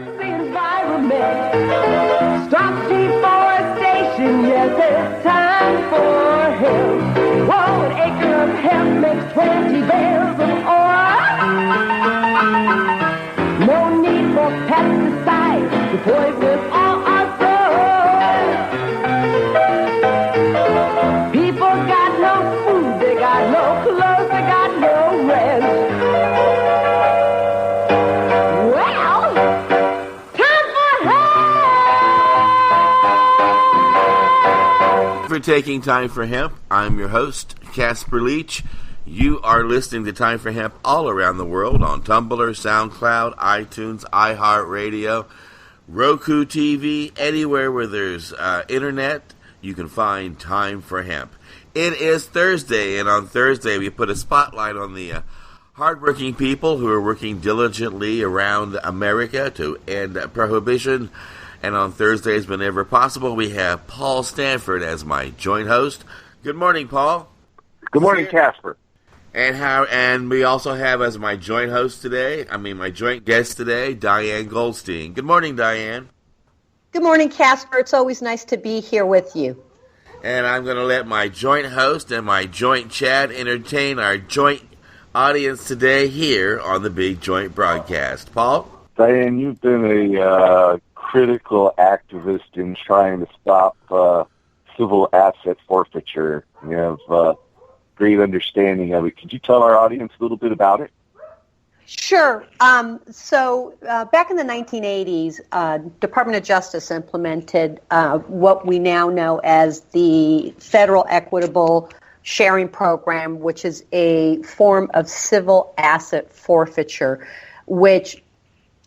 the environment. Stop deforestation, yes, it's time for hemp. Whoa, an acre of hemp makes 20 bales of oil. No need for pesticides to poison all our soil. People got no food, they got no clothes, they got no rent. For taking Time for Hemp, I'm your host, Casper Leitch. You are listening to Time for Hemp all around the world on Tumblr, SoundCloud, iTunes, iHeartRadio, Roku TV, anywhere where there's internet, you can find Time for Hemp. It is Thursday, and on Thursday we put a spotlight on the hardworking people who are working diligently around America to end prohibition. And on Thursdays, whenever possible, we have Paul Stanford as my joint host. Good morning, Paul. Good morning, Casper. And we also have as my joint host today, my joint guest today, Diane Goldstein. Good morning, Diane. Good morning, Casper. It's always nice to be here with you. And I'm going to let my joint host and my joint chat entertain our joint audience today here on the Big Joint Broadcast. Paul? Diane, you've been a critical activist in trying to stop civil asset forfeiture. You have great understanding of it. Could you tell our audience a little bit about it? Sure. So back in the 1980s, Department of Justice implemented what we now know as the Federal Equitable Sharing Program, which is a form of civil asset forfeiture, which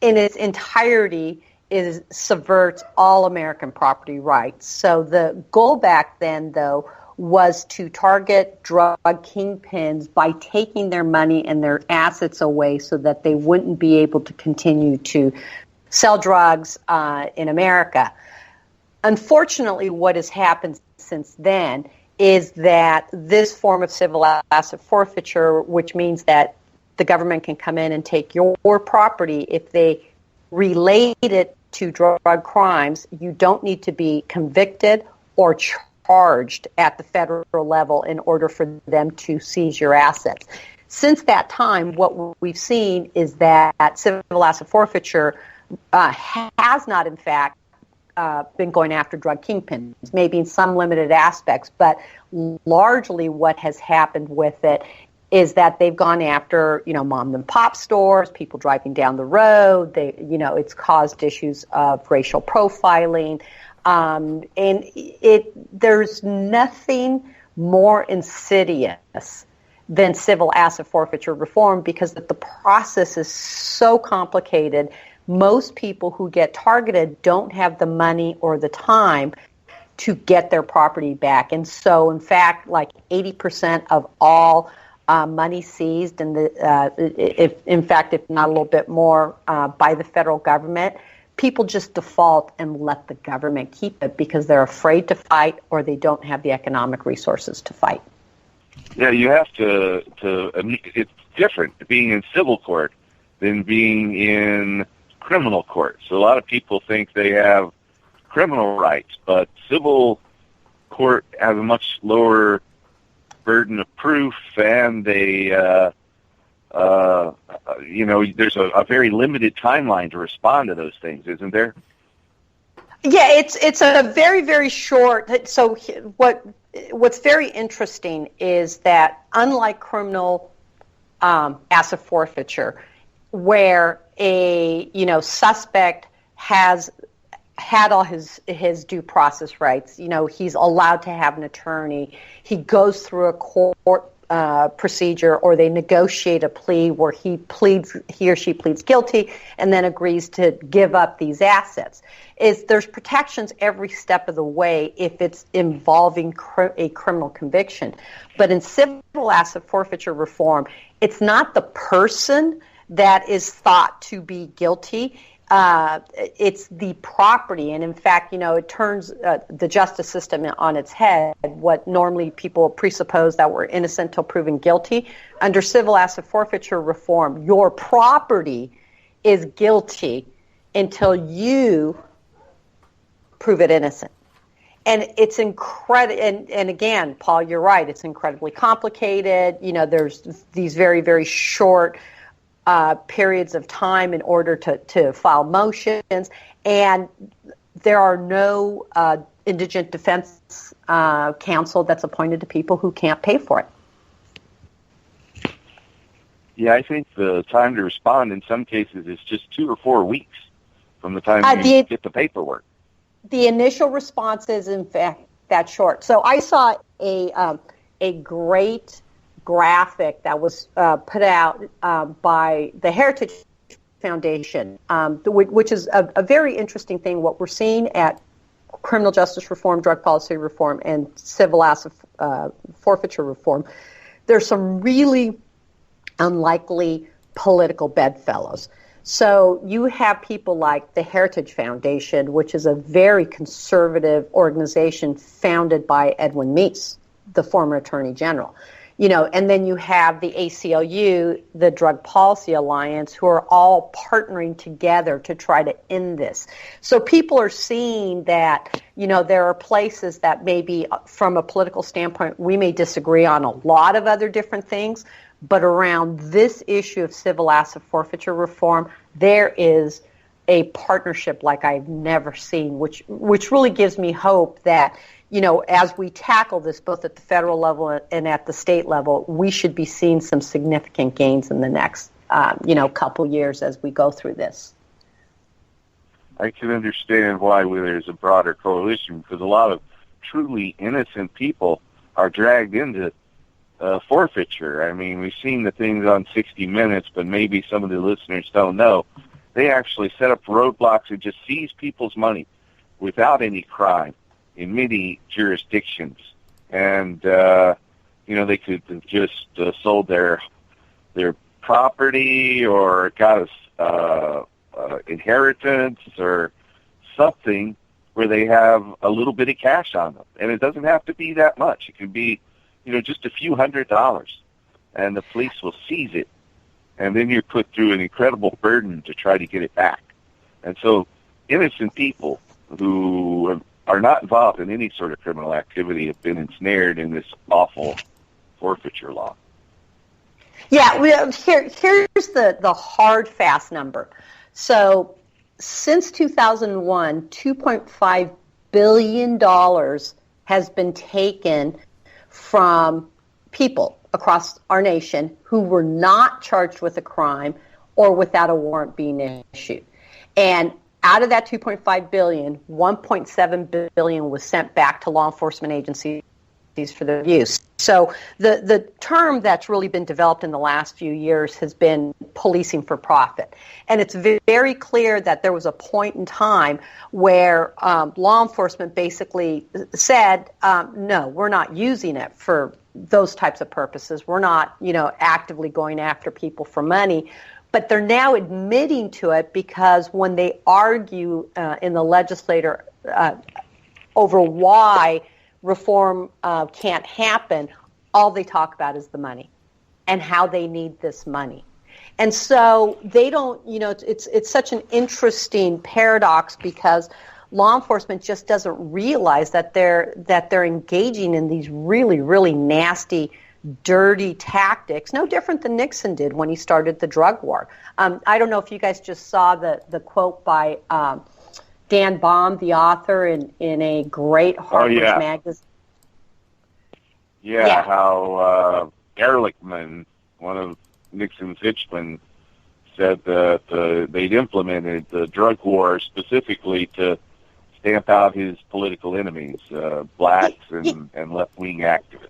in its entirety subverts all American property rights. So the goal back then, though, was to target drug kingpins by taking their money and their assets away so that they wouldn't be able to continue to sell drugs in America. Unfortunately, what has happened since then is that this form of civil asset forfeiture, which means that the government can come in and take your property if they relate it to drug crimes, you don't need to be convicted or charged at the federal level in order for them to seize your assets. Since that time, what we've seen is that civil asset forfeiture has not, in fact, been going after drug kingpins, maybe in some limited aspects, but largely what has happened with it is that they've gone after, mom and pop stores, people driving down the road. It's caused issues of racial profiling, and there's nothing more insidious than civil asset forfeiture reform because the process is so complicated. Most people who get targeted don't have the money or the time to get their property back, and so in fact, like 80% of all money seized, and if not a little bit more, by the federal government, people just default and let the government keep it because they're afraid to fight or they don't have the economic resources to fight. Yeah, you have to it's different being in civil court than being in criminal court. So a lot of people think they have criminal rights, but civil court has a much lower burden of proof, and they, there's a very limited timeline to respond to those things, isn't there? Yeah, it's a very, very short. So what's very interesting is that unlike criminal asset forfeiture, where a suspect has had all his due process rights. He's allowed to have an attorney. He goes through a court procedure, or they negotiate a plea where he or she pleads guilty and then agrees to give up these assets. There's protections every step of the way if it's involving a criminal conviction. But in civil asset forfeiture reform, it's not the person that is thought to be guilty. It's the property, and in fact, it turns the justice system on its head. What normally people presuppose that we're innocent till proven guilty, under civil asset forfeiture reform, your property is guilty until you prove it innocent. And it's incredible. And again, Paul, you're right. It's incredibly complicated. There's these very, very short periods of time in order to file motions. And there are no indigent defense counsel that's appointed to people who can't pay for it. Yeah, I think the time to respond in some cases is just 2 or 4 weeks from the time you get the paperwork. The initial response is, in fact, that short. So I saw a great graphic that was put out by the Heritage Foundation, which is a very interesting thing. What we're seeing at criminal justice reform, drug policy reform, and civil asset forfeiture reform, there's some really unlikely political bedfellows. So you have people like the Heritage Foundation, which is a very conservative organization founded by Edwin Meese, the former Attorney General. And then you have the ACLU, the Drug Policy Alliance, who are all partnering together to try to end this. So people are seeing that, there are places that maybe from a political standpoint, we may disagree on a lot of other different things, but around this issue of civil asset forfeiture reform, there is a partnership like I've never seen, which really gives me hope that, as we tackle this both at the federal level and at the state level, we should be seeing some significant gains in the next, couple years as we go through this. I can understand why there's a broader coalition, because a lot of truly innocent people are dragged into forfeiture. I mean, we've seen the things on 60 Minutes, but maybe some of the listeners don't know. They actually set up roadblocks and just seize people's money without any crime in many jurisdictions. And, they could have just sold their property or got a inheritance or something where they have a little bit of cash on them. And it doesn't have to be that much. It can be just a few $100s, and the police will seize it, and then you're put through an incredible burden to try to get it back. And so innocent people who are not involved in any sort of criminal activity have been ensnared in this awful forfeiture law. Yeah, here's the hard, fast number. So since 2001, $2.5 billion has been taken from people across our nation who were not charged with a crime or without a warrant being issued. And out of that $2.5 billion, $1.7 billion was sent back to law enforcement agencies for their use. So the term that's really been developed in the last few years has been policing for profit. And it's very clear that there was a point in time where law enforcement basically said, no, we're not using it for those types of purposes. We're not, actively going after people for money. But they're now admitting to it because when they argue in the legislature over why reform can't happen, all they talk about is the money and how they need this money. And so they don't, it's such an interesting paradox because law enforcement just doesn't realize that they're engaging in these really, really nasty, dirty tactics, no different than Nixon did when he started the drug war. I don't know if you guys just saw the quote by Dan Baum, the author, in a great Harper's magazine. Yeah, how Ehrlichman, one of Nixon's henchmen, said that they'd implemented the drug war specifically to stamp out his political enemies, blacks and left-wing activists.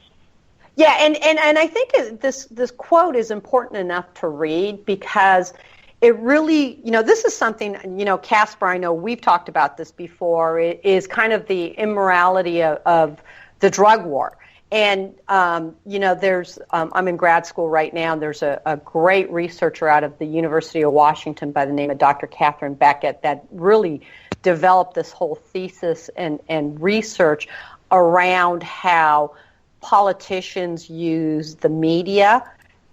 Yeah, and I think this quote is important enough to read because it really, this is something, Casper, I know we've talked about this before, it is kind of the immorality of the drug war. And, there's, I'm in grad school right now, and there's a great researcher out of the University of Washington by the name of Dr. Catherine Beckett that really developed this whole thesis and research around how politicians use the media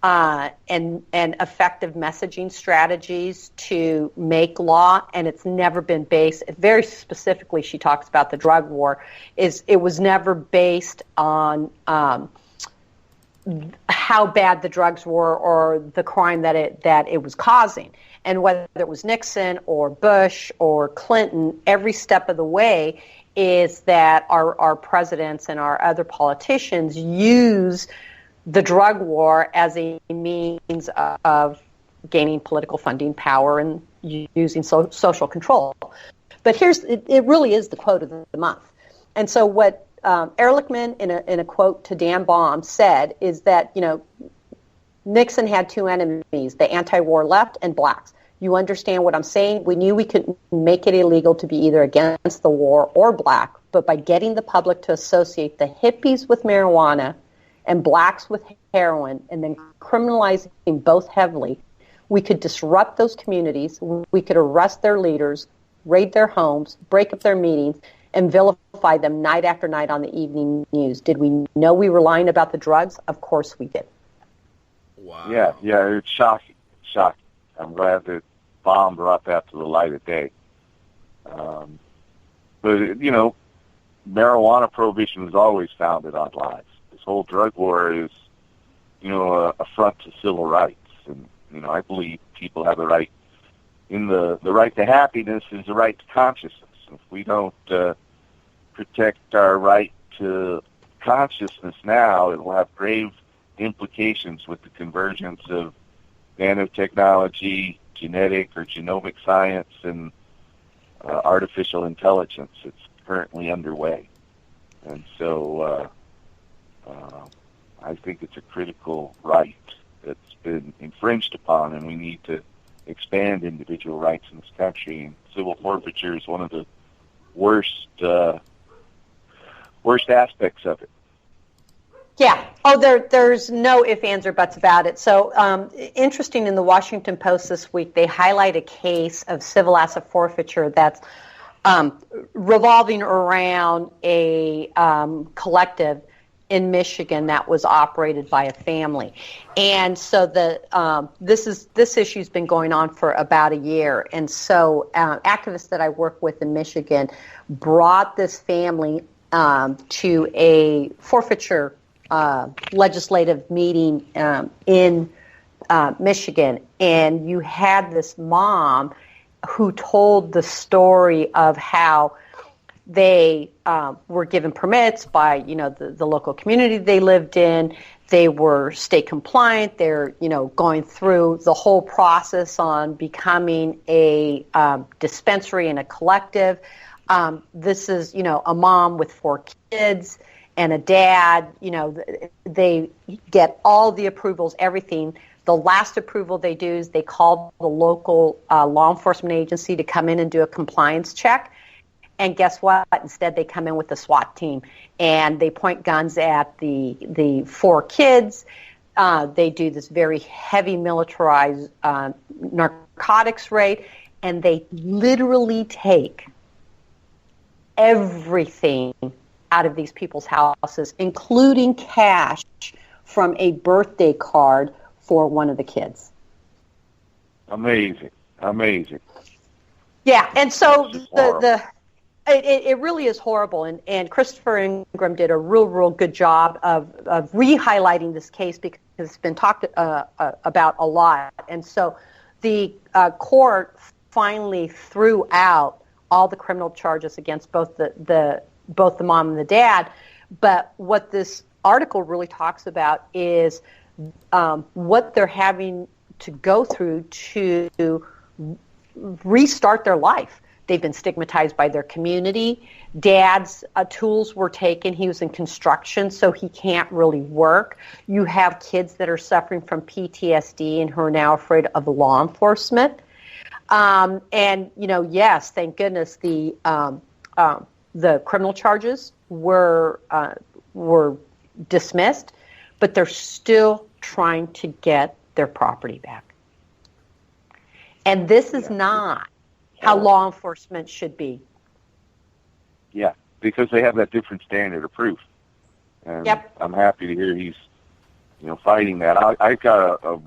and effective messaging strategies to make law, and it's never been based, very specifically she talks about the drug war, it was never based on how bad the drugs were or the crime that it was causing. And whether it was Nixon or Bush or Clinton, every step of the way is that our presidents and our other politicians use the drug war as a means of gaining political funding power and using social control. But it really is the quote of the month. And so what Ehrlichman, in a quote to Dan Baum, said is that, Nixon had two enemies, the anti-war left and blacks. You understand what I'm saying? We knew we could make it illegal to be either against the war or black, but by getting the public to associate the hippies with marijuana and blacks with heroin and then criminalizing both heavily, we could disrupt those communities, we could arrest their leaders, raid their homes, break up their meetings, and vilify them night after night on the evening news. Did we know we were lying about the drugs? Of course we did. Wow. Yeah, it's shocking. I'm glad that Baum brought that to the light of day. But, marijuana prohibition was always founded on lies. This whole drug war is, a affront to civil rights. And, I believe people have the right, the right to happiness is the right to consciousness. If we don't protect our right to consciousness now, it will have grave implications with the convergence of nanotechnology, genetic or genomic science, and artificial intelligence. It's currently underway. And so I think it's a critical right that's been infringed upon, and we need to expand individual rights in this country. And civil forfeiture is one of the worst aspects of it. Yeah. Oh, there's no ifs, ands, or buts about it. So interesting, in the Washington Post this week, they highlight a case of civil asset forfeiture that's revolving around a collective in Michigan that was operated by a family. And so this issue's been going on for about a year. And so activists that I work with in Michigan brought this family to a forfeiture legislative meeting in Michigan, and you had this mom who told the story of how they were given permits by the local community they lived in. They were state compliant. They're going through the whole process on becoming a dispensary and a collective. This is a mom with 4 kids and a dad. They get all the approvals, everything. The last approval they do is they call the local law enforcement agency to come in and do a compliance check. And guess what? Instead, they come in with the SWAT team, and they point guns at the 4 kids. They do this very heavy militarized narcotics raid, and they literally take everything out of these people's houses, including cash from a birthday card for one of the kids. Amazing. Yeah, and so it really is horrible, and Christopher Ingram did a real good job of re-highlighting this case because it's been talked about a lot. And so the court finally threw out all the criminal charges against both the mom and the dad. But what this article really talks about is what they're having to go through to restart their life. They've been stigmatized by their community. Dad's tools were taken. He was in construction, so he can't really work. You have kids that are suffering from PTSD and who are now afraid of law enforcement. And yes, thank goodness the criminal charges were dismissed, but they're still trying to get their property back. And this is not how law enforcement should be. Yeah, because they have that different standard of proof. And yep. I'm happy to hear he's, fighting that. I've got a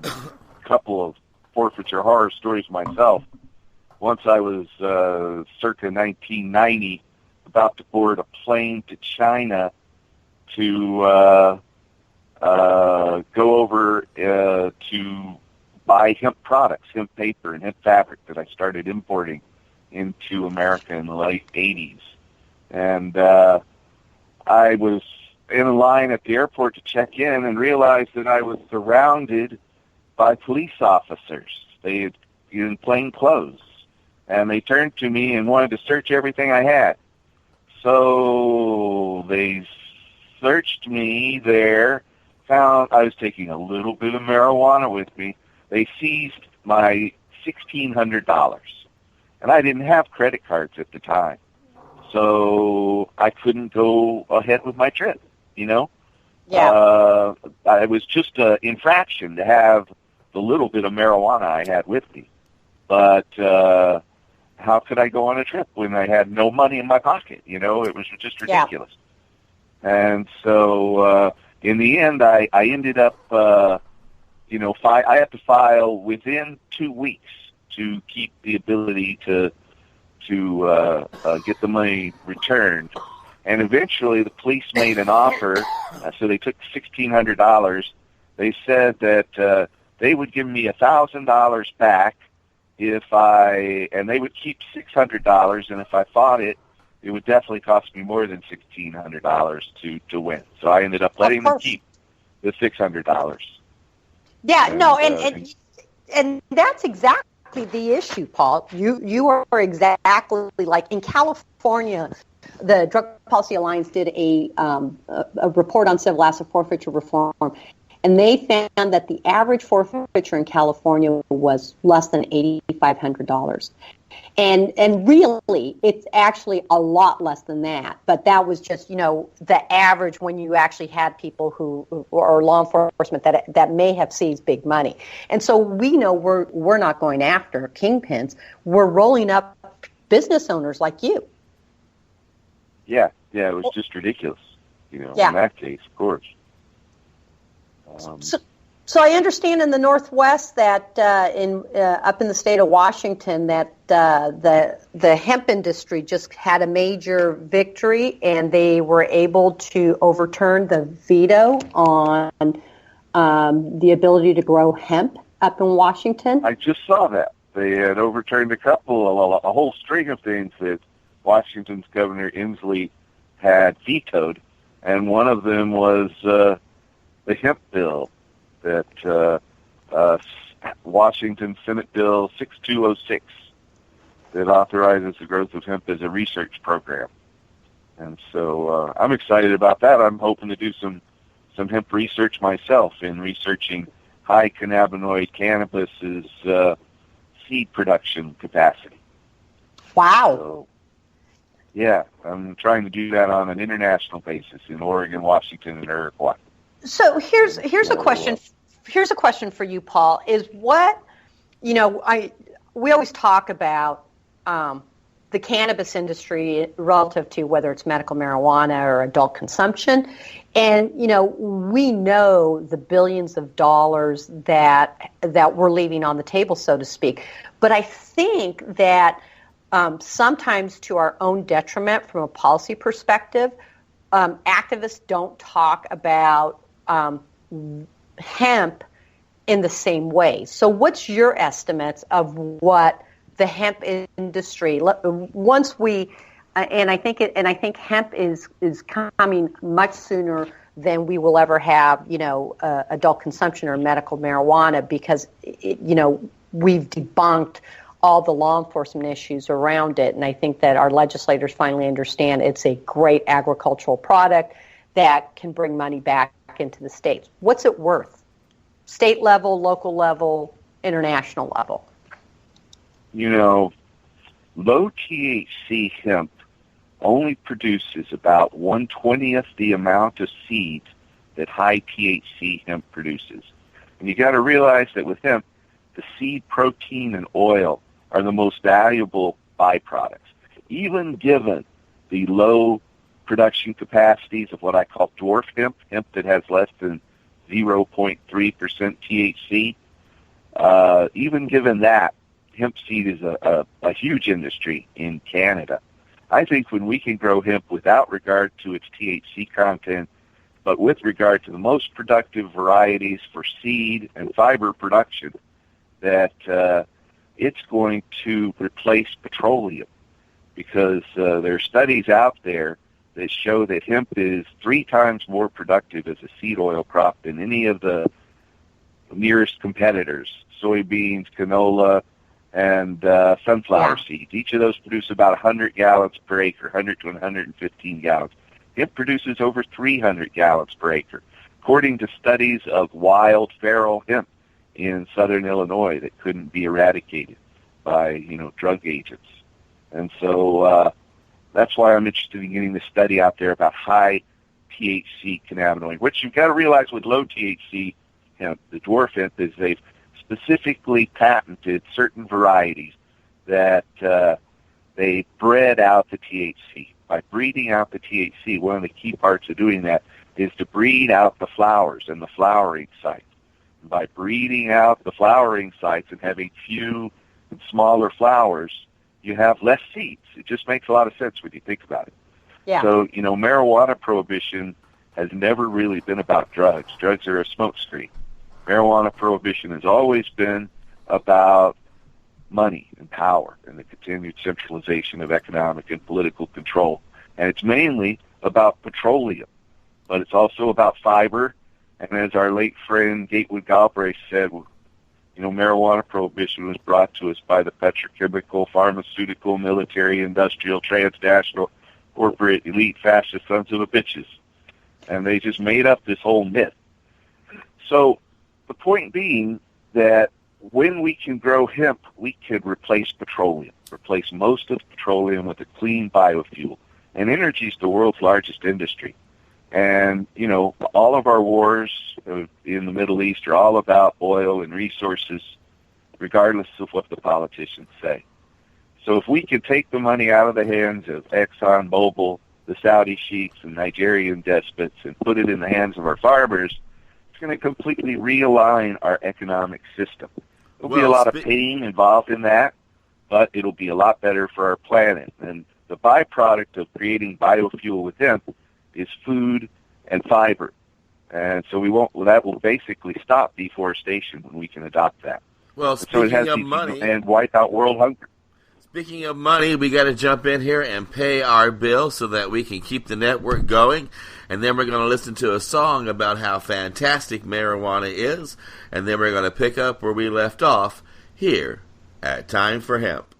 couple of forfeiture horror stories myself. Once I was circa 1990 about to board a plane to China to go over to buy hemp products, hemp paper and hemp fabric that I started importing into America in the late 80s. And I was in a line at the airport to check in and realized that I was surrounded by police officers. They had in plain clothes. And they turned to me and wanted to search everything I had. So they searched me there, found I was taking a little bit of marijuana with me. They seized my $1,600. And I didn't have credit cards at the time. So I couldn't go ahead with my trip, Yeah. It was just an infraction to have the little bit of marijuana I had with me. But how could I go on a trip when I had no money in my pocket? It was just ridiculous. Yeah. And so in the end, I ended up, I had to file within 2 weeks to keep the ability to get the money returned. And eventually the police made an offer, so they took $1,600. They said that they would give me $1,000 back and they would keep $600, and if I fought it, it would definitely cost me more than $1,600 to win. So I ended up letting them keep the $600. Yeah, and that's exactly the issue, Paul. You are exactly like in California. The Drug Policy Alliance did a report on civil asset forfeiture reform, and they found that the average forfeiture in California was less than $8,500. And really, it's actually a lot less than that. But that was just, the average when you actually had people or law enforcement that may have seized big money. And so we know we're not going after kingpins. We're rolling up business owners like you. Yeah, it was just ridiculous, in that case, of course. So I understand in the Northwest that up in the state of Washington that the hemp industry just had a major victory, and they were able to overturn the veto on the ability to grow hemp up in Washington. I just saw that. They had overturned a whole string of things that Washington's Governor Inslee had vetoed, and one of them was the hemp bill that Washington Senate Bill 6206 that authorizes the growth of hemp as a research program. And so I'm excited about that. I'm hoping to do some hemp research myself in researching high cannabinoid cannabis's seed production capacity. Wow. So, yeah, I'm trying to do that on an international basis in Oregon, Washington, and Uruguay. So here's a question. Here's a question for you, Paul. Is what we always talk about the cannabis industry relative to whether it's medical marijuana or adult consumption, and we know the billions of dollars that we're leaving on the table, so to speak. But I think that sometimes to our own detriment from a policy perspective, activists don't talk about hemp in the same way. So what's your estimates of what the hemp industry, once we, and I think hemp is coming much sooner than we will ever have, adult consumption or medical marijuana, because, we've debunked all the law enforcement issues around it. And I think that our legislators finally understand it's a great agricultural product that can bring money back into the states. What's it worth? State level, local level, international level? Low THC hemp only produces about 1/20th the amount of seed that high THC hemp produces. And you got to realize that with hemp, the seed protein and oil are the most valuable byproducts. Even given the low production capacities of what I call dwarf hemp that has less than 0.3% THC. Even given that, hemp seed is a huge industry in Canada. I think when we can grow hemp without regard to its THC content, but with regard to the most productive varieties for seed and fiber production, that it's going to replace petroleum, because there are studies out there that show that hemp is 3 times more productive as a seed oil crop than any of the nearest competitors, soybeans, canola, and sunflower seeds. Each of those produce about 100 gallons per acre, 100 to 115 gallons. Hemp produces over 300 gallons per acre, according to studies of wild feral hemp in southern Illinois that couldn't be eradicated by, drug agents. And so that's why I'm interested in getting this study out there about high THC cannabinoid. What you've got to realize with low THC hemp, the dwarf hemp, is they've specifically patented certain varieties that they bred out the THC. By breeding out the THC, one of the key parts of doing that is to breed out the flowers and the flowering sites. And by breeding out the flowering sites and having few and smaller flowers, you have less seeds. It just makes a lot of sense when you think about it. Yeah. So, marijuana prohibition has never really been about drugs. Drugs are a smokescreen. Marijuana prohibition has always been about money and power and the continued centralization of economic and political control. And it's mainly about petroleum, but it's also about fiber. And as our late friend Gatewood Galbraith said, marijuana prohibition was brought to us by the petrochemical, pharmaceutical, military, industrial, transnational, corporate, elite, fascist sons of a bitches. And they just made up this whole myth. So the point being that when we can grow hemp, we can replace petroleum, replace most of petroleum with a clean biofuel. And energy is the world's largest industry. And, all of our wars in the Middle East are all about oil and resources, regardless of what the politicians say. So if we can take the money out of the hands of Exxon, Mobil, the Saudi sheiks, and Nigerian despots and put it in the hands of our farmers, it's going to completely realign our economic system. There'll be a lot of pain involved in that, but it'll be a lot better for our planet. And the byproduct of creating biofuel with hemp is food and fiber. And so that will basically stop deforestation when we can adopt that. Well, speaking of money, and wipe out world hunger. Speaking of money, we got to jump in here and pay our bill so that we can keep the network going. And then we're going to listen to a song about how fantastic marijuana is. And then we're going to pick up where we left off here at Time for Hemp.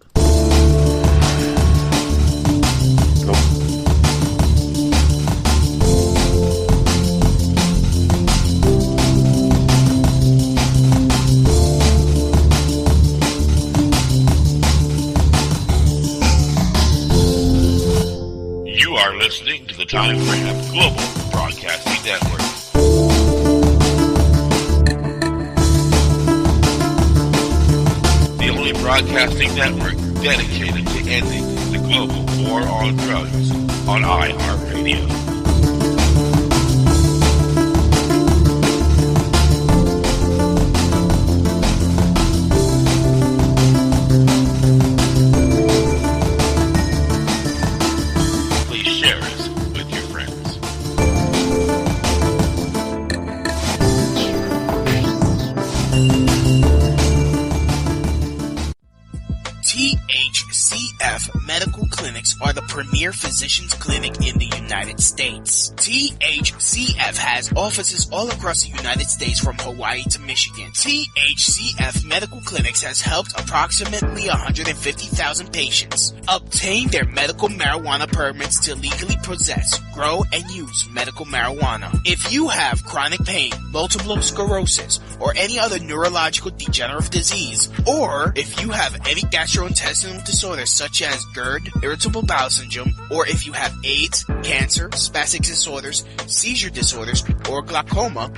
You are listening to the Time for Hemp Global Broadcasting Network. The only broadcasting network dedicated to ending the global war on drugs on iHeartRadio. Medical clinics are the premier physicians clinic in the United States. THCF has offices all across the United States from Hawaii to Michigan. THCF Medical Clinics has helped approximately 150,000 patients obtain their medical marijuana permits to legally possess, grow, and use medical marijuana. If you have chronic pain, multiple sclerosis, or any other neurological degenerative disease, or if you have any gastrointestinal disorders such as GERD, irritable bowel syndrome, or if you have AIDS, cancer, spastic disorders, seizure disorders, or glaucoma,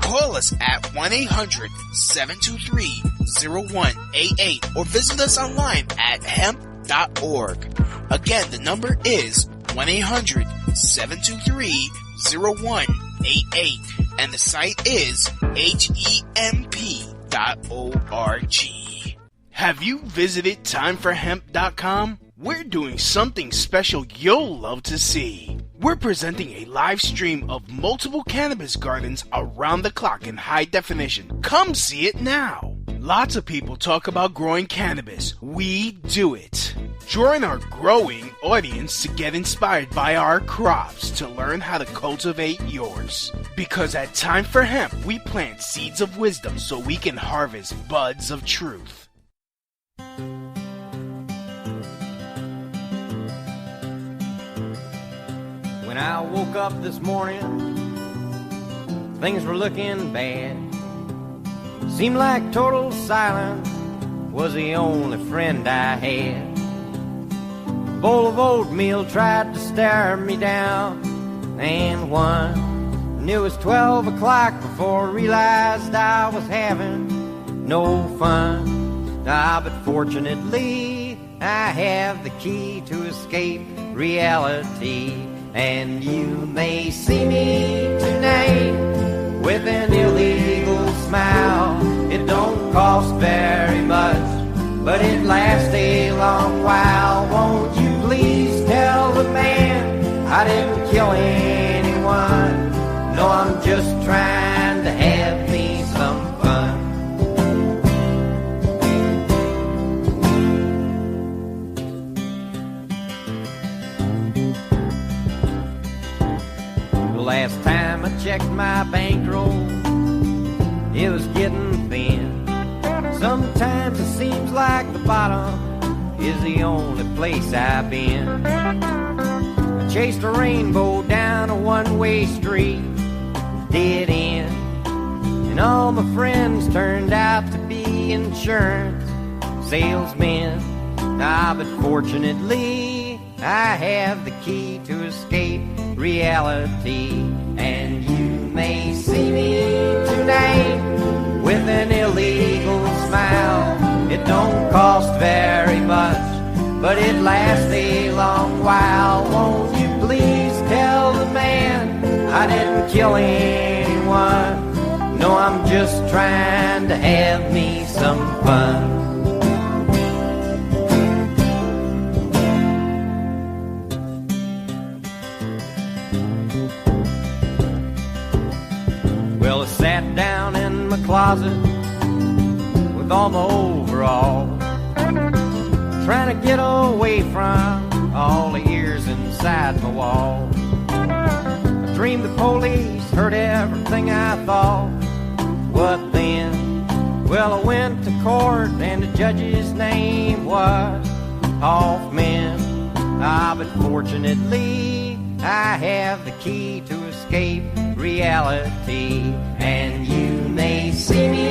call us at 1-800-723-0188 or visit us online at hemp.org. Again, the number is 1-800-723-0188. and the site is HEMP.org. Have you visited timeforhemp.com? We're doing something special you'll love to see. We're presenting a live stream of multiple cannabis gardens around the clock in high definition. Come see it now. Lots of people talk about growing cannabis. We do it. Join our growing audience to get inspired by our crops to learn how to cultivate yours. Because at Time for Hemp, we plant seeds of wisdom so we can harvest buds of truth. When I woke up this morning, things were looking bad. Seemed like total silence was the only friend I had. A bowl of oatmeal tried to stare me down, and one. And it was 12 o'clock before I realized I was having no fun. But fortunately, I have the key to escape reality. And you may see me tonight with an illegal smile. It don't cost very much, but it lasts a long while. Won't you please tell the man I didn't kill anyone? No, I'm just trying to have me some fun. Last time I checked my bankroll, it was getting thin. Sometimes it seems like the bottom is the only place I've been. I chased a rainbow down a one-way street, dead end. And all my friends turned out to be insurance salesmen. But fortunately, I have the key to escape reality. And you may see me tonight with an illegal smile. It don't cost very much, but it lasts a long while. Won't you please tell the man I didn't kill anyone? No, I'm just trying to have me some fun. Well, I sat down in my closet with all my overalls, trying to get away from all the ears inside my wall. I dreamed the police heard everything I thought. What then? Well, I went to court and the judge's name was Hoffman. But fortunately, I have the key to escape reality. And you may see me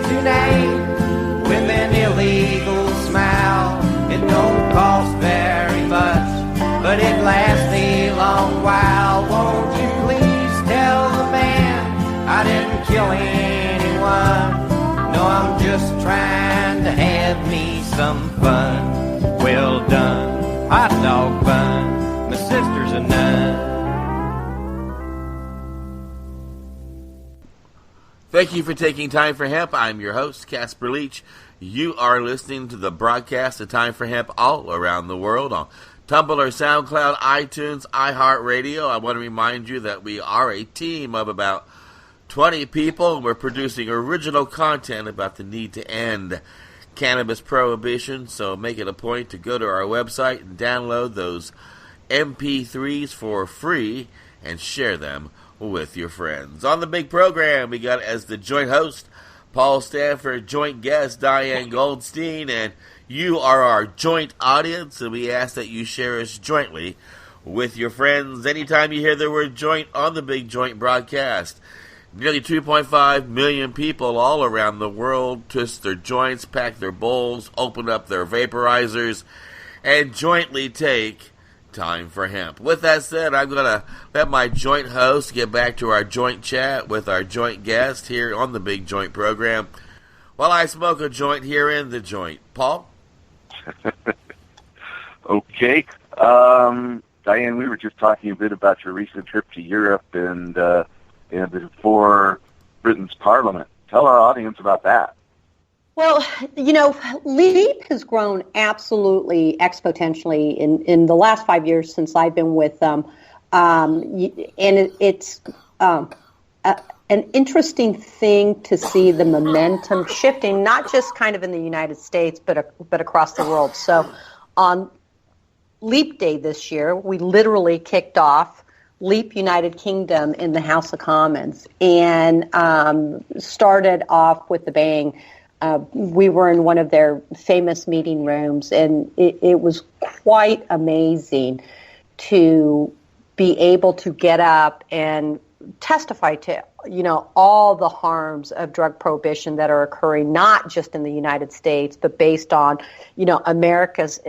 tonight with an illegal smile. It don't cost very much, but it lasts a long while. Won't you please tell the man I didn't kill anyone? No, I'm just trying to have me some fun. Well done, hot dog bun, my sister's a nun. Thank you for taking Time for Hemp. I'm your host, Casper Leitch. You are listening to the broadcast of Time for Hemp all around the world on Tumblr, SoundCloud, iTunes, iHeartRadio. I want to remind you that we are a team of about 20 people. We're producing original content about the need to end cannabis prohibition, so make it a point to go to our website and download those MP3s for free and share them with your friends. On the big program, we got as the joint host, Paul Stanford, joint guest, Diane Goldstein, and you are our joint audience, and we ask that you share us jointly with your friends. Anytime you hear the word joint on the big joint broadcast, nearly 2.5 million people all around the world twist their joints, pack their bowls, open up their vaporizers, and jointly take Time for Hemp. With that said, I'm going to let my joint host get back to our joint chat with our joint guest here on the Big Joint program while I smoke a joint here in the joint. Paul? Okay. Diane, we were just talking a bit about your recent trip to Europe and before Britain's Parliament. Tell our audience about that. Well, LEAP has grown absolutely exponentially in the last 5 years since I've been with them. And it's an interesting thing to see the momentum shifting, not just kind of in the United States, but across the world. So on LEAP Day this year, we literally kicked off LEAP United Kingdom in the House of Commons and started off with a bang. We were in one of their famous meeting rooms, and it was quite amazing to be able to get up and testify to, all the harms of drug prohibition that are occurring, not just in the United States, but based on, America's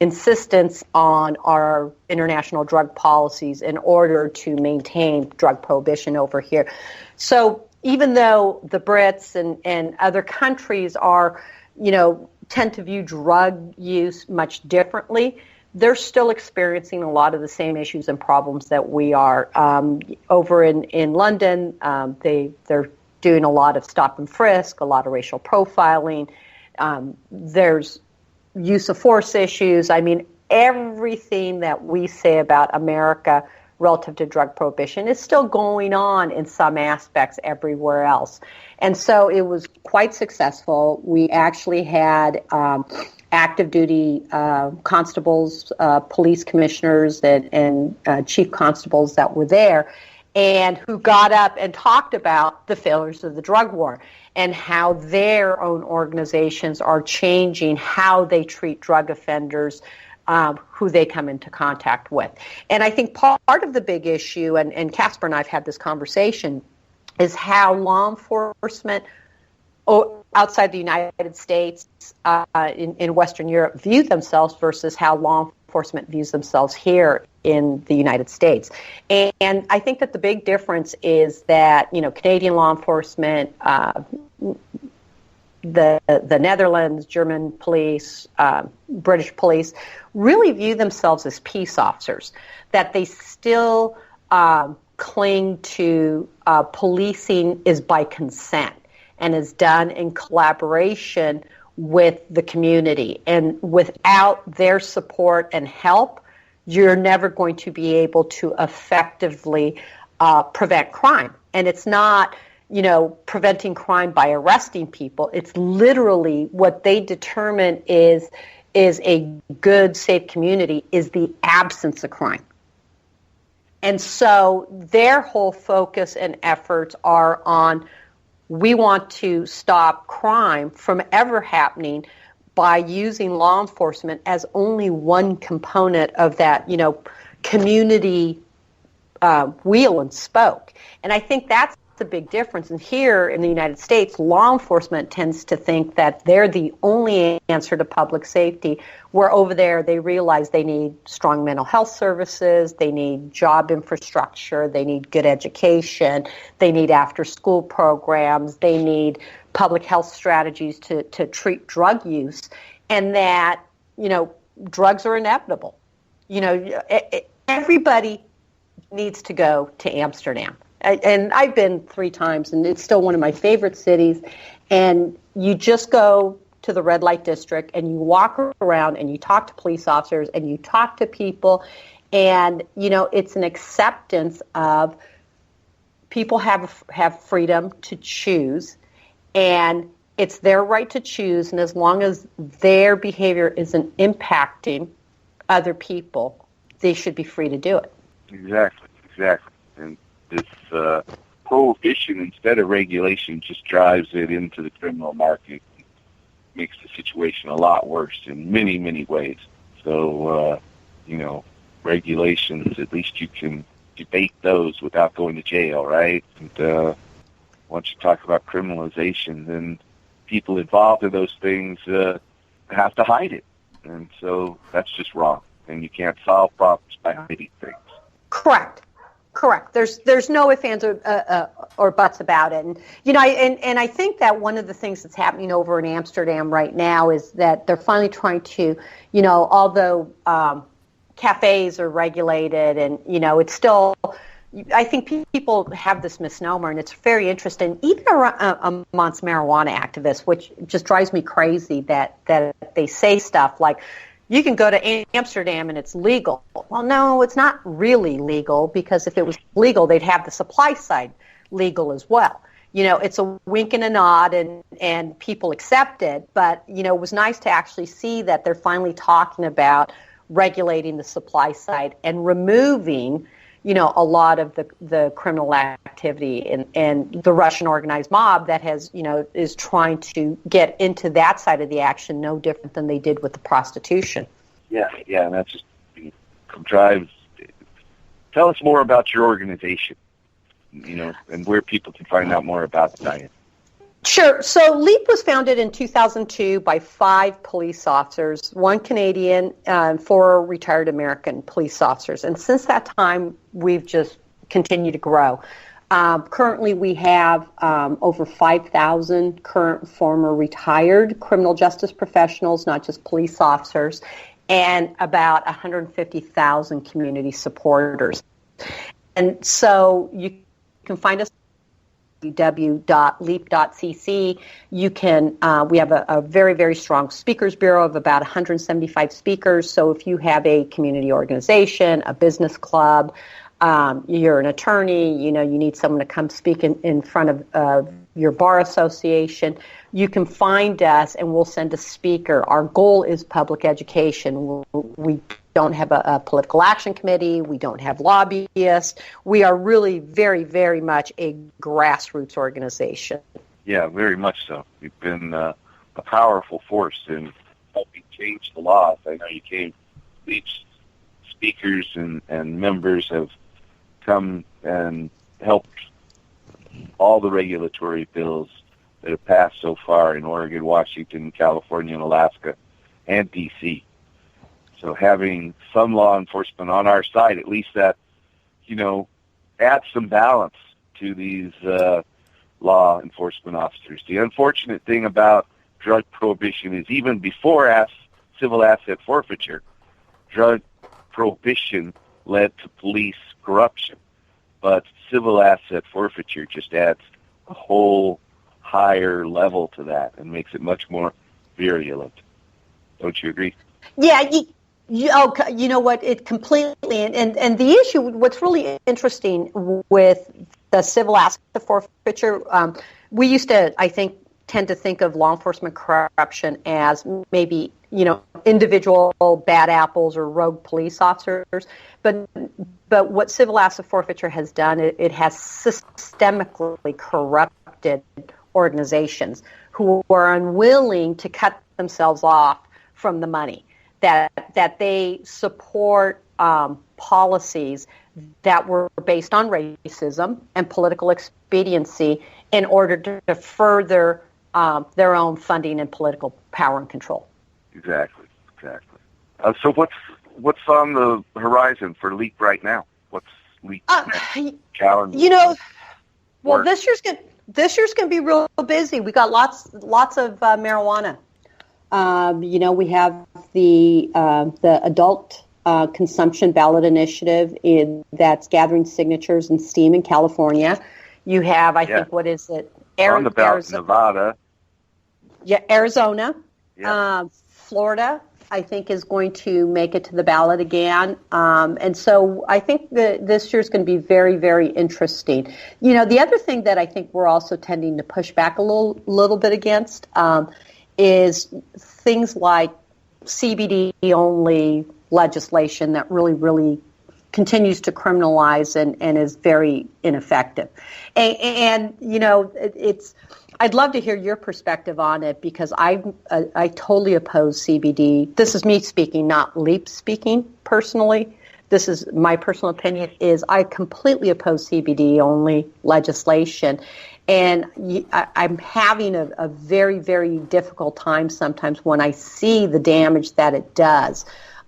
insistence on our international drug policies in order to maintain drug prohibition over here. So even though the Brits and other countries are, tend to view drug use much differently, they're still experiencing a lot of the same issues and problems that we are. Over in London, they're doing a lot of stop and frisk, a lot of racial profiling. There's use of force issues. I mean, everything that we say about America relative to drug prohibition is still going on in some aspects everywhere else. And so it was quite successful. We actually had active duty constables, police commissioners, and chief constables that were there, and who got up and talked about the failures of the drug war and how their own organizations are changing how they treat drug offenders, who they come into contact with. And I think part of the big issue, and Casper and I have had this conversation, is how law enforcement outside the United States, in Western Europe, view themselves versus how law enforcement views themselves here in the United States. And I think that the big difference is that, Canadian law enforcement, the Netherlands, German police, British police, really view themselves as peace officers, that they still cling to policing is by consent and is done in collaboration with the community. And without their support and help, you're never going to be able to effectively prevent crime. And it's not, preventing crime by arresting people. It's literally what they determine is a good, safe community is the absence of crime. And so their whole focus and efforts are on, we want to stop crime from ever happening by using law enforcement as only one component of that, community wheel and spoke. And I think that's the big difference. And here in the United States, law enforcement tends to think that they're the only answer to public safety, where over there they realize they need strong mental health services, they need job infrastructure, they need good education, they need after-school programs, they need public health strategies to treat drug use, and that, drugs are inevitable. Everybody needs to go to Amsterdam. And I've been 3 times, and it's still one of my favorite cities. And you just go to the red light district, and you walk around, and you talk to police officers, and you talk to people, and it's an acceptance of people have freedom to choose, and it's their right to choose. And as long as their behavior isn't impacting other people, they should be free to do it. Exactly. And this prohibition instead of regulation just drives it into the criminal market, makes the situation a lot worse in many, many ways. So, regulations, at least you can debate those without going to jail, right? And once you talk about criminalization, then people involved in those things have to hide it. And so that's just wrong. And you can't solve problems by hiding things. Correct. There's no ifs, ands, or buts about it. And I think that one of the things that's happening over in Amsterdam right now is that they're finally trying to, although cafes are regulated and it's still, I think people have this misnomer, and it's very interesting, even amongst marijuana activists, which just drives me crazy that they say stuff like, you can go to Amsterdam and it's legal. Well, no, it's not really legal, because if it was legal, they'd have the supply side legal as well. It's a wink and a nod, and people accept it. But, it was nice to actually see that they're finally talking about regulating the supply side and removing, a lot of the criminal activity and the Russian organized mob that has, is trying to get into that side of the action, no different than they did with the prostitution. Yeah, and that's just drives. Tell us more about your organization, and where people can find out more about it, Diane. Sure. So LEAP was founded in 2002 by 5 police officers, 1 Canadian, and 4 retired American police officers. And since that time, we've just continued to grow. Currently, we have over 5,000 current, former, retired criminal justice professionals, not just police officers, and about 150,000 community supporters. And so you can find us www.leap.cc. You can. We have a very, very strong speakers bureau of about 175 speakers. So if you have a community organization, a business club, you're an attorney, you need someone to come speak in front of your bar association, you can find us and we'll send a speaker. Our goal is public education. We don't have a political action committee. We don't have lobbyists. We are really very, very much a grassroots organization. Yeah, very much so. You've been a powerful force in helping change the laws. I know you came, Leitch speakers and members have come and helped all the regulatory bills that have passed so far in Oregon, Washington, California, and Alaska, and D.C. So having some law enforcement on our side, at least that, adds some balance to these law enforcement officers. The unfortunate thing about drug prohibition is even before civil asset forfeiture, drug prohibition led to police corruption. But civil asset forfeiture just adds a whole higher level to that and makes it much more virulent. Don't you agree? Yeah, you know what? It completely, and the issue, what's really interesting with the civil asset forfeiture, we used to, I think, tend to think of law enforcement corruption as maybe, individual bad apples or rogue police officers. But what civil asset forfeiture has done, it has systemically corrupted organizations who are unwilling to cut themselves off from the money, that they support policies that were based on racism and political expediency in order to further their own funding and political power and control. Exactly. So what's on the horizon for LEAP right now? What's LEAP calendar? Well, this year's going to be real busy. We got lots of marijuana. We have the adult consumption ballot initiative that's gathering signatures and steam in California. You have, I think, what is it? On the ballot, Nevada. Yeah, Arizona. Yeah. Florida, I think, is going to make it to the ballot again. And so I think that this year's going to be very, very interesting. The other thing that I think we're also tending to push back a little bit against is things like CBD-only legislation that really, really continues to criminalize and is very ineffective. And I'd love to hear your perspective on it, because I totally oppose CBD. This is me speaking, not LEAP speaking personally. This is my personal opinion, is I completely oppose CBD-only legislation. And I'm having a very, very difficult time sometimes when I see the damage that it does.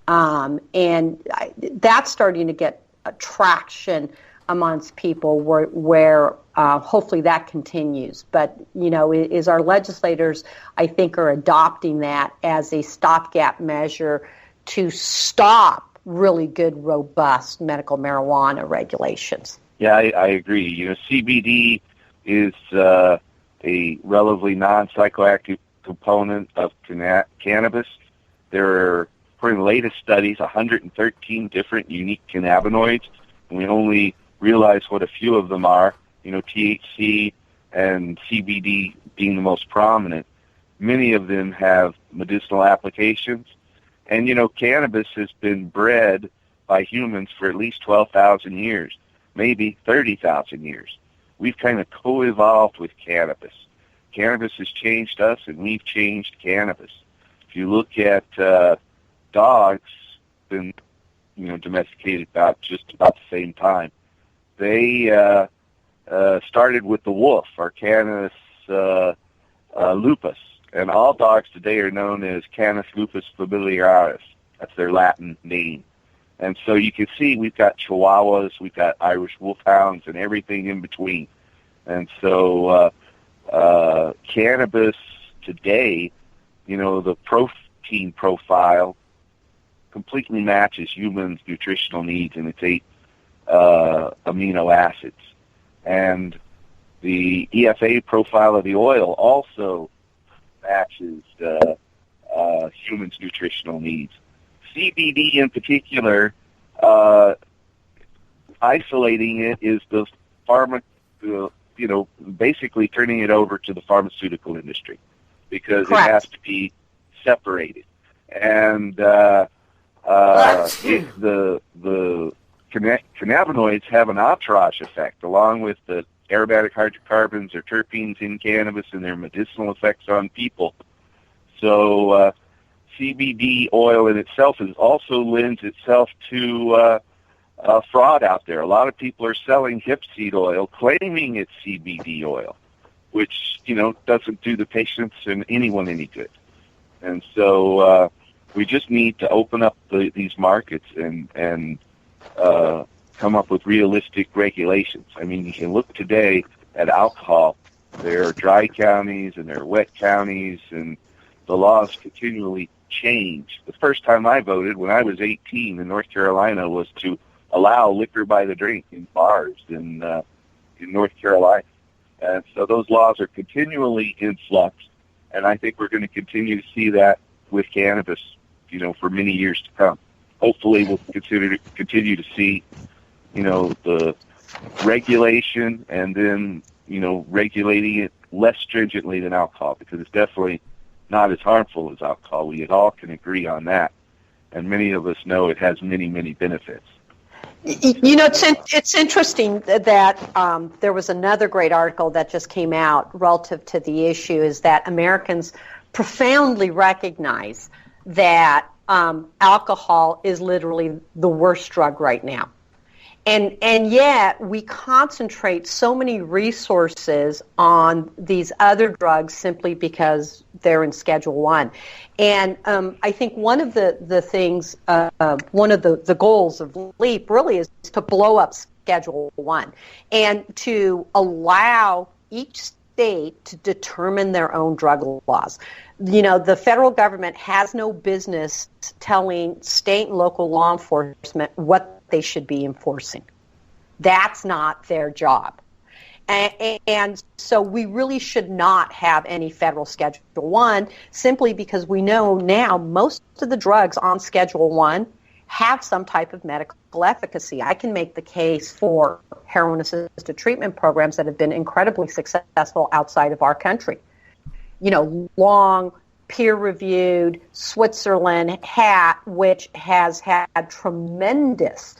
And that's starting to get traction amongst people where hopefully that continues. But, is our legislators, I think, are adopting that as a stopgap measure to stop really good, robust medical marijuana regulations. Yeah, I agree. CBD is a relatively non-psychoactive component of cannabis. There are, according to the latest studies, 113 different unique cannabinoids, and we only realize what a few of them are, THC and CBD being the most prominent. Many of them have medicinal applications, and, cannabis has been bred by humans for at least 12,000 years, maybe 30,000 years. We've kind of co-evolved with cannabis. Cannabis has changed us, and we've changed cannabis. If you look at dogs, been domesticated just about the same time. They started with the wolf, or Canis lupus, and all dogs today are known as Canis lupus familiaris. That's their Latin name. And so you can see we've got Chihuahuas, we've got Irish Wolfhounds, and everything in between. And so cannabis today, the protein profile completely matches humans' nutritional needs, and it's 8 amino acids. And the EFA profile of the oil also matches humans' nutritional needs. CBD in particular, isolating it is basically turning it over to the pharmaceutical industry, because Correct. It has to be separated. And the cannabinoids have an entourage effect, along with the aromatic hydrocarbons or terpenes in cannabis and their medicinal effects on people. So CBD oil in itself also lends itself to fraud out there. A lot of people are selling hemp seed oil, claiming it's CBD oil, which doesn't do the patients and anyone any good. And so we just need to open up these markets and come up with realistic regulations. I mean, you can look today at alcohol. There are dry counties and there are wet counties, and the laws continually change. The first time I voted, when I was 18 in North Carolina, was to allow liquor by the drink in bars in North Carolina. And so those laws are continually in flux, and I think we're going to continue to see that with cannabis, for many years to come. Hopefully we'll continue to see, the regulation, and then, regulating it less stringently than alcohol, because it's definitely not as harmful as alcohol. We all can agree on that. And many of us know it has many, many benefits. It's interesting that there was another great article that just came out relative to the issue, is that Americans profoundly recognize that alcohol is literally the worst drug right now. And yet we concentrate so many resources on these other drugs simply because they're in Schedule 1. And I think one of the things, one of the goals of LEAP really is to blow up Schedule 1 and to allow each state to determine their own drug laws. The federal government has no business telling state and local law enforcement what they should be enforcing. That's not their job. And so we really should not have any federal Schedule 1, simply because we know now most of the drugs on Schedule 1 have some type of medical efficacy. I can make the case for heroin-assisted treatment programs that have been incredibly successful outside of our country. Long, peer-reviewed Switzerland which has had tremendous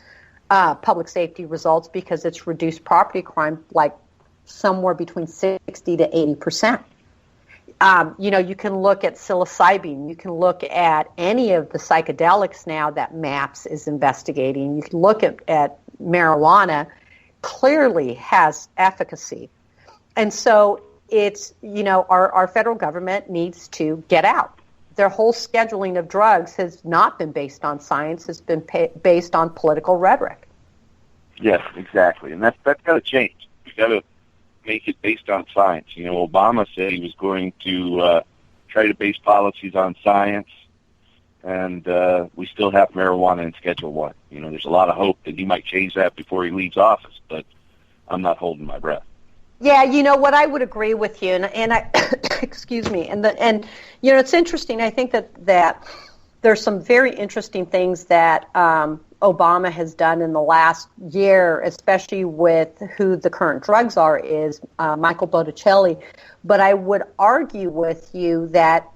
public safety results because it's reduced property crime like somewhere between 60 to 80%. You can look at psilocybin. You can look at any of the psychedelics now that MAPS is investigating. You can look at marijuana. Clearly has efficacy. And so it's, our federal government needs to get out. Their whole scheduling of drugs has not been based on science. It's been based on political rhetoric. Yes, exactly. And that's got to change. We've got to make it based on science. Obama said he was going to try to base policies on science, and we still have marijuana in Schedule 1. There's a lot of hope that he might change that before he leaves office, but I'm not holding my breath. Yeah, you know what, I would agree with you, and I, excuse me, and you know, it's interesting. I think that there's some very interesting things that Obama has done in the last year, especially with who the current drugs are, is Michael Botticelli. But I would argue with you that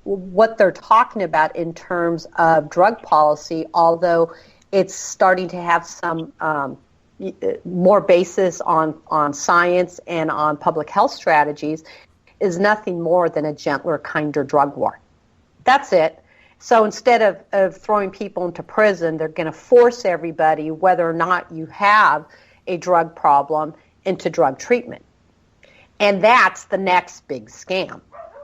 what they're talking about in terms of drug policy, although it's starting to have some more basis on science and on public health strategies, is nothing more than a gentler, kinder drug war. That's it. So instead of throwing people into prison, they're going to force everybody, whether or not you have a drug problem, into drug treatment. And that's the next big scam.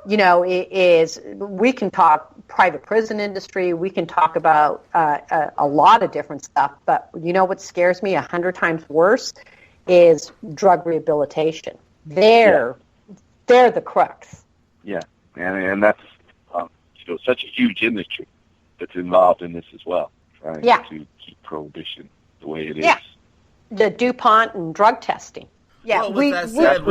You know, we can talk private prison industry, we can talk about a lot of different stuff, but you know what scares me 100 times worse is drug rehabilitation. They're the crux. Yeah, and that's such a huge industry that's involved in this as well, trying to keep prohibition the way it is. Yeah, the DuPont and drug testing. Yeah, well, with that said,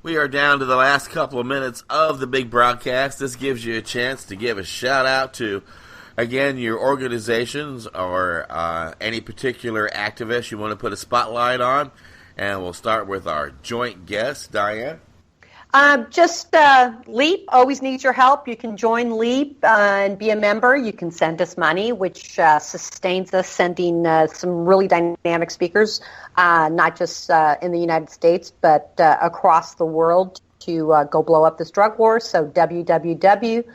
we are down to the last couple of minutes of the big broadcast. This gives you a chance to give a shout out to, again, your organizations or any particular activist you want to put a spotlight on. And we'll start with our joint guest, Diane. Just LEAP always needs your help. You can join LEAP and be a member. You can send us money, which sustains us sending some really dynamic speakers, not just in the United States, but across the world to go blow up this drug war. So www.leap.cc.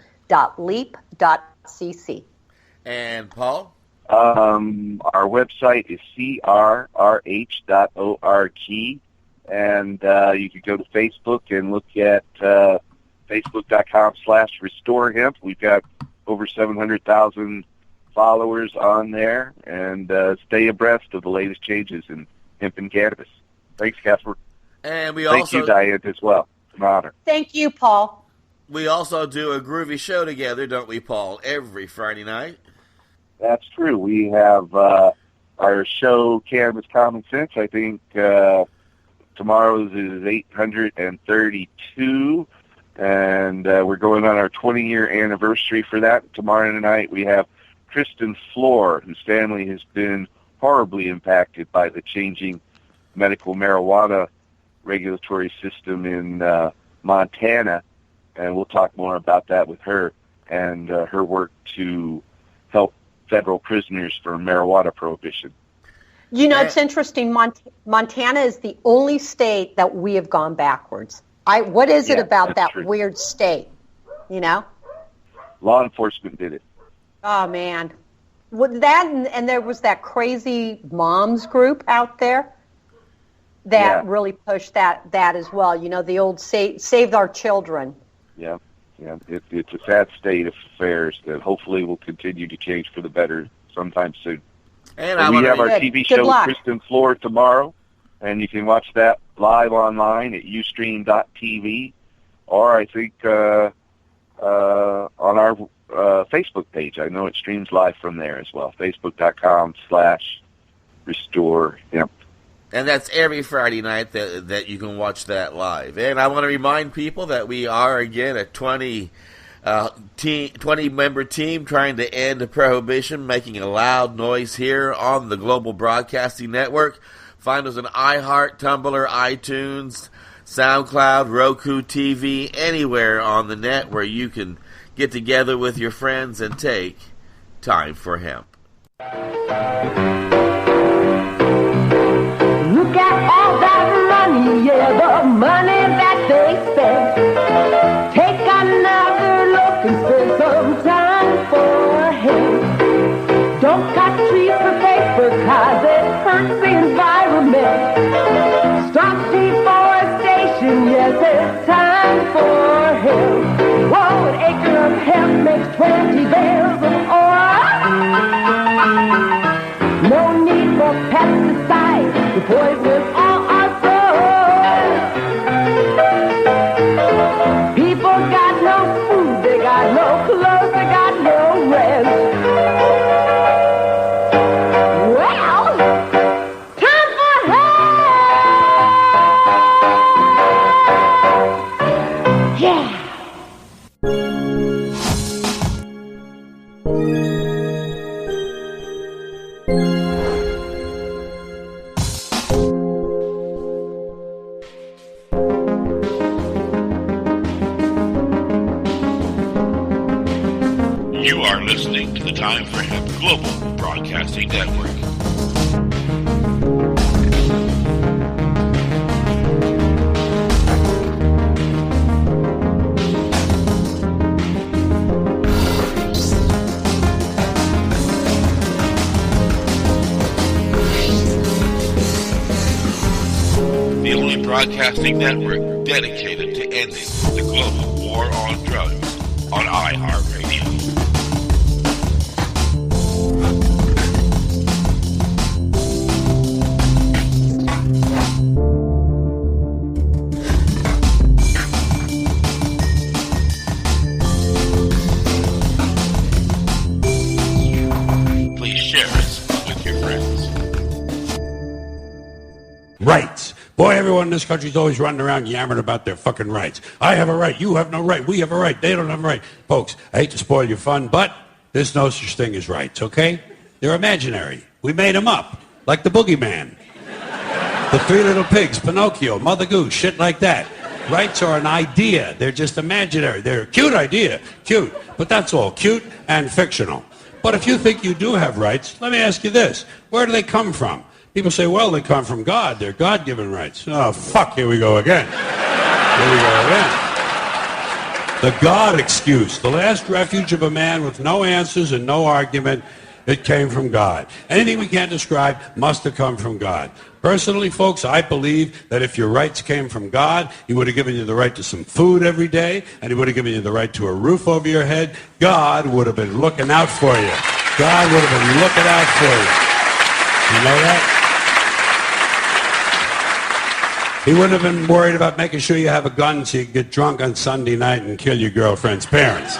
And Paul? Our website is crrh.org. And you can go to Facebook and look at facebook.com/RestoreHemp. We've got over 700,000 followers on there, and stay abreast of the latest changes in hemp and cannabis. Thanks, Casper. And Thank you, Diane, as well. It's an honor. Thank you, Paul. We also do a groovy show together, don't we, Paul, every Friday night? That's true. We have our show, Cannabis Common Sense. I think tomorrow's is 832, and we're going on our 20-year anniversary for that. Tomorrow night we have Kristen Floor, whose family has been horribly impacted by the changing medical marijuana regulatory system in Montana, and we'll talk more about that with her and her work to help federal prisoners for marijuana prohibition. You know, it's interesting. Montana is the only state that we have gone backwards. What is it about that weird state? You know, law enforcement did it. Oh man, that and there was that crazy moms group out there that really pushed that as well. You know, the old save our children. Yeah. It's a sad state of affairs that hopefully will continue to change for the better sometime soon. And we have our TV show with Kristen Floor tomorrow, and you can watch that live online at ustream.tv, or I think on our Facebook page. I know it streams live from there as well, facebook.com/RestoreHemp. And that's every Friday night that you can watch that live. And I want to remind people that we are, again, a 20-member team trying to end prohibition, making a loud noise here on the Global Broadcasting Network. Find us on iHeart, Tumblr, iTunes, SoundCloud, Roku TV, anywhere on the net where you can get together with your friends and take time for hemp. Look at all that money, the money that they spend. Take another look and spend some time for him. Don't cut trees for paper, 'cause it hurts the environment. Stop deforestation, yes, it's time for him. Whoa, an acre of hemp makes 20 bales of oil. No need for pesticides to poison all our soil. People got no food, they got no clothes, they got no rest. Well, time for hemp! Broadcasting Network. The only broadcasting network dedicated to ending the global war on drugs on iHeartRadio. Please share us with your friends. Rights. Boy, everyone in this country is always running around yammering about their fucking rights. I have a right. You have no right. We have a right. They don't have a right. Folks, I hate to spoil your fun, but there's no such thing as rights, okay? They're imaginary. We made them up, like the boogeyman. The Three Little Pigs, Pinocchio, Mother Goose, shit like that. Rights are an idea. They're just imaginary. They're a cute idea. Cute. But that's all. Cute and fictional. But if you think you do have rights, let me ask you this. Where do they come from? People say, well, they come from God. They're God-given rights. Oh, fuck, here we go again. Here we go again. The God excuse, the last refuge of a man with no answers and no argument. It came from God. Anything we can't describe must have come from God. Personally, folks, I believe that if your rights came from God, he would have given you the right to some food every day, and he would have given you the right to a roof over your head. God would have been looking out for you. God would have been looking out for you. You know that? He wouldn't have been worried about making sure you have a gun so you can get drunk on Sunday night and kill your girlfriend's parents.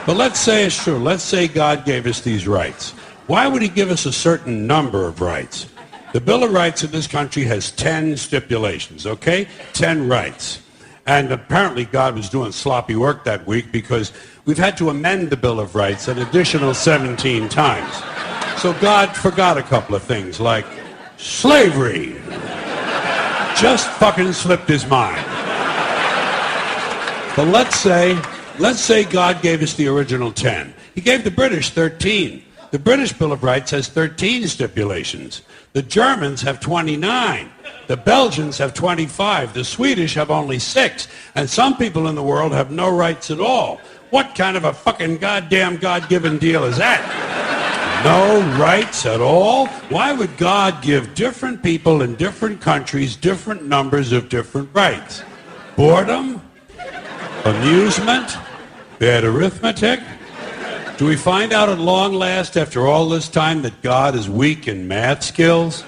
But let's say it's true. Let's say God gave us these rights. Why would he give us a certain number of rights? The Bill of Rights in this country has 10 stipulations, okay? 10 rights. And apparently God was doing sloppy work that week because we've had to amend the Bill of Rights an additional 17 times. So God forgot a couple of things like slavery. Just fucking slipped his mind. But let's say God gave us the original 10. He gave the British 13. The British Bill of Rights has 13 stipulations. The Germans have 29. The Belgians have 25. The Swedish have only 6. And some people in the world have no rights at all. What kind of a fucking goddamn God-given deal is that? No rights at all? Why would God give different people in different countries different numbers of different rights? Boredom? Amusement? Bad arithmetic? Do we find out at long last after all this time that God is weak in math skills?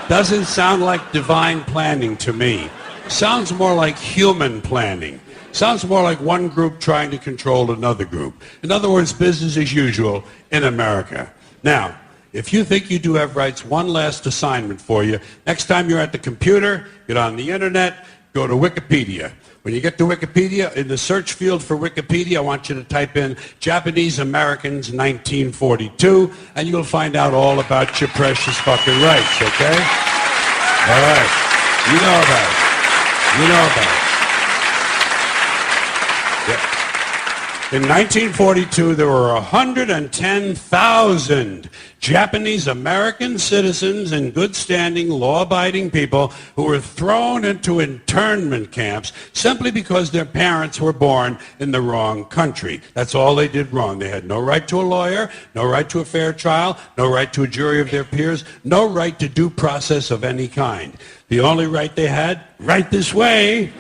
Doesn't sound like divine planning to me. Sounds more like human planning. Sounds more like one group trying to control another group. In other words, business as usual in America. Now, if you think you do have rights, one last assignment for you. Next time you're at the computer, get on the internet, go to Wikipedia. When you get to Wikipedia, in the search field for Wikipedia, I want you to type in Japanese Americans 1942, and you'll find out all about your precious fucking rights, okay? All right. You know about it. You know about it. In 1942, there were 110,000 Japanese American citizens and good-standing, law-abiding people who were thrown into internment camps simply because their parents were born in the wrong country. That's all they did wrong. They had no right to a lawyer, no right to a fair trial, no right to a jury of their peers, no right to due process of any kind. The only right they had, right this way,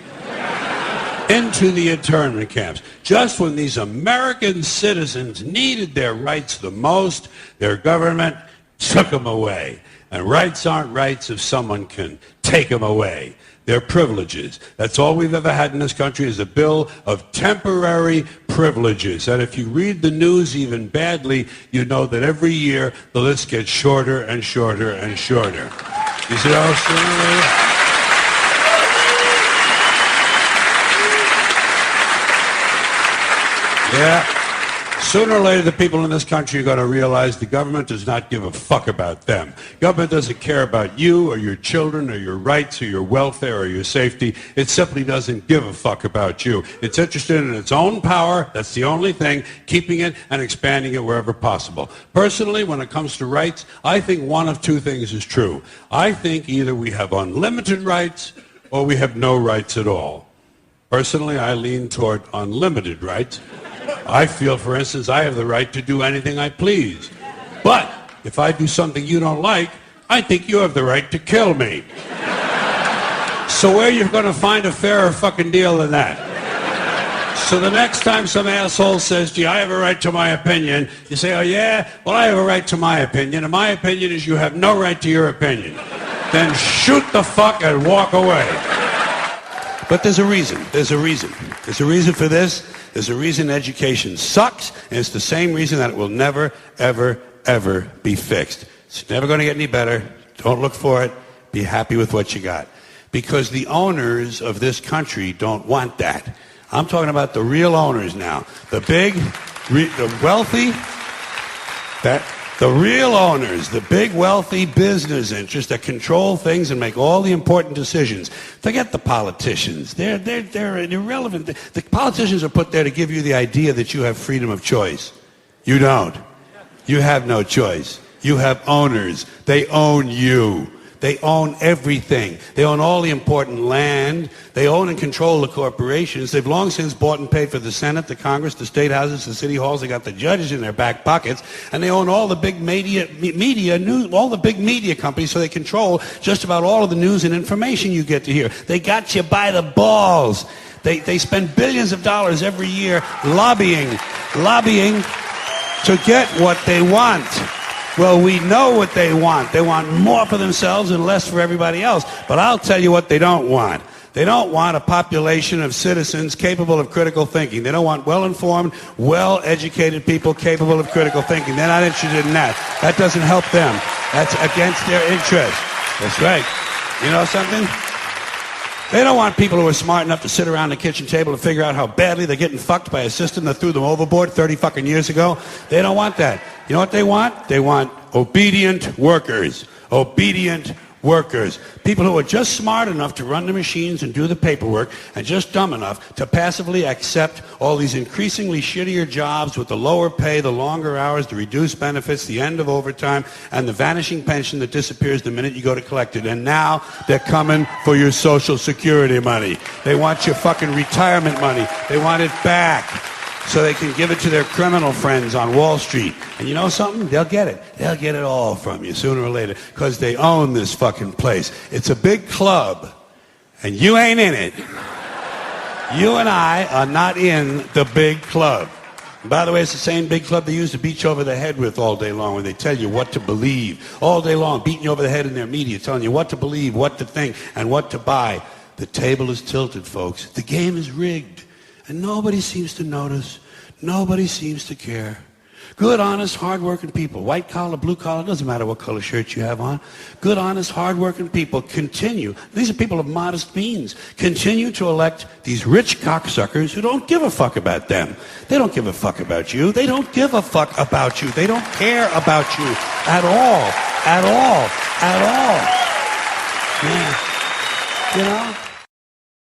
into the internment camps. Just when these American citizens needed their rights the most, their government took them away. And rights aren't rights if someone can take them away. They're privileges. That's all we've ever had in this country is a bill of temporary privileges. And if you read the news even badly, you know that every year the list gets shorter and shorter and shorter. You see how it's doing? Yeah. Sooner or later, the people in this country are going to realize the government does not give a fuck about them. Government doesn't care about you or your children or your rights or your welfare or your safety. It simply doesn't give a fuck about you. It's interested in its own power. That's the only thing, keeping it and expanding it wherever possible. Personally, when it comes to rights, I think one of two things is true. I think either we have unlimited rights or we have no rights at all. Personally, I lean toward unlimited rights. I feel, for instance, I have the right to do anything I please. But if I do something you don't like, I think you have the right to kill me. So where are you going to find a fairer fucking deal than that? So the next time some asshole says, gee, I have a right to my opinion, you say, oh yeah? Well, I have a right to my opinion, and my opinion is you have no right to your opinion. Then shoot the fuck and walk away. But there's a reason. There's a reason. There's a reason for this. There's a reason education sucks, and it's the same reason that it will never, ever, ever be fixed. It's never going to get any better. Don't look for it. Be happy with what you got. Because the owners of this country don't want that. I'm talking about the real owners now. The big, the wealthy, the real owners, the big wealthy business interests that control things and make all the important decisions. Forget the politicians. They're irrelevant. The politicians are put there to give you the idea that you have freedom of choice. You don't. You have no choice. You have owners. They own you. They own everything. They own all the important land. They own and control the corporations. They've long since bought and paid for the Senate, the Congress, the state houses, the city halls. They got the judges in their back pockets, and they own all the big media news, all the big media companies. So they control just about all of the news and information you get to hear. They got you by the balls. They spend billions of dollars every year lobbying to get what they want. Well, we know what they want. They want more for themselves and less for everybody else. But I'll tell you what they don't want. They don't want a population of citizens capable of critical thinking. They don't want well-informed, well-educated people capable of critical thinking. They're not interested in that. That doesn't help them. That's against their interest. That's right. You know something? They don't want people who are smart enough to sit around the kitchen table and figure out how badly they're getting fucked by a system that threw them overboard 30 fucking years ago. They don't want that. You know what they want? They want obedient workers. Obedient workers. People who are just smart enough to run the machines and do the paperwork and just dumb enough to passively accept all these increasingly shittier jobs with the lower pay, the longer hours, the reduced benefits, the end of overtime, and the vanishing pension that disappears the minute you go to collect it. And now they're coming for your Social Security money. They want your fucking retirement money. They want it back so they can give it to their criminal friends on Wall Street. And you know something? They'll get it. They'll get it all from you sooner or later because they own this fucking place. It's a big club, and you ain't in it. You and I are not in the big club. And by the way, it's the same big club they use to beat you over the head with all day long when they tell you what to believe. All day long, beating you over the head in their media, telling you what to believe, what to think, and what to buy. The table is tilted, folks. The game is rigged. And nobody seems to notice. Nobody seems to care. Good, honest, hard-working people, white collar, blue collar, doesn't matter what color shirt you have on. Good, honest, hard-working people continue. These are people of modest means. Continue to elect these rich cocksuckers who don't give a fuck about them. They don't give a fuck about you. They don't give a fuck about you. They don't care about you at all. At all. At all. Yeah. You know?